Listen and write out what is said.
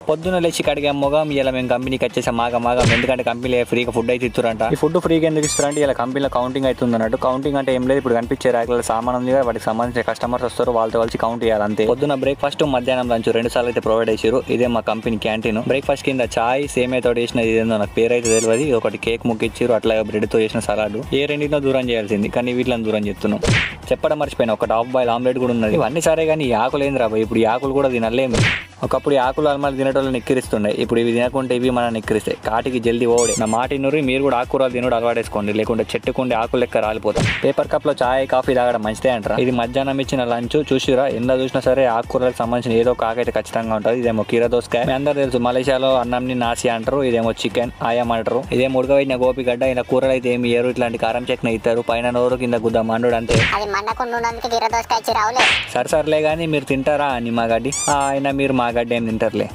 పొద్దున్న లేచి కడిగా మొగం ఇలా మేము కంపెనీకి వచ్చేసాం మాగం ఎందుకంటే కంపెనీలో ఫ్రీగా ఫుడ్ అయితే ఇస్తారంట. ఈ ఫుడ్ ఫ్రీగా ఎందుకు ఇస్తారంటే ఇలా కంపెనీలో కౌంటింగ్ అవుతుంది అన్నట్టు. కౌంటింగ్ అంటే ఏం లేదు, ఇప్పుడు కనిపించే ర్యాక్ల సామాన్ ఉంది కదా, వాటికి సంబంధించిన కస్టమర్స్ వస్తారు, వాళ్ళతో కలిసి కౌంట్ చేయాలి అంతే. పొద్దున్న బ్రేక్ఫాస్ట్, మధ్యాహ్నం లంచ్ 2 సార్లు అయితే ప్రొవైడ్ చేశారు. ఇదే మా కంపెనీ క్యాంటీన్. బ్రేక్ఫాస్ట్ కింద చాయ్ సేమే తోటి చేసినది ఇదేందో నాకు పేరు అయితే తెలియదు, ఇది ఒకటి కేక్ ముక్కిచ్చారు, అట్లా బ్రెడ్ తో చేసిన సలాడ్. ఏ రెండింటినో దూరం చేయాల్సింది కానీ వీటిని దూరం చేస్తున్నాం. చెప్పడం మర్చిపోయినా, ఒకటి హాఫ్ బాయిల్ ఆమ్లెట్ కూడా ఉన్నది. ఇవన్నీ సరే కానీ ఈ ఆకులు ఏంది రాబోయ్, ఇప్పుడు ఈ ఆకులు కూడా తినలేము. ఒకప్పుడు ఈ ఆకులు అలమాలు తినేటోళ్ళు నిక్కిరిస్తుండే, ఇప్పుడు ఇవి తినకుంటే ఇవి మనం నిక్కిరిస్తాయి. కాటికి జల్దీ ఓడే. నా మాట నూరి మీరు కూడా ఆకుకూరలు తినడం అలవాటేసుకోండి, లేకుంటే చెట్టుకుండి ఆకులు లెక్క రాలిపోతాం. పేపర్ కప్ లో చాయ్ కాఫీ తాగడం మంచిదే అంటారా. ఇది మధ్యాహ్నం ఇచ్చిన లంచ్ చూసిరా, ఎంత చూసినా సరే ఆకుకూరలకు సంబంధించిన ఏదో ఒక ఆకైతే ఖచ్చితంగా ఉంటుంది. ఇదేమో కీరా దోసకాయ, మీ అందరూ తెలుసు మలేషియాలో అన్నంని నాసి అంటారు, ఇదేమో చికెన్ ఆయాం అంటారు. ఇదేమో ఉడకబెట్టిన గోపిగడ్డ. ఇలా కూరలు అయితే ఏమి ఇయ్యరు, ఇట్లాంటి కారం చెట్న ఇస్తారు, పైన నోరు కింద గుద్ద మండు అంతే. సరే సర్లే కానీ మీరు తింటారా అని మా గడ్డి, అయినా మీరు మా గడ్డి ఏం తింటారులే.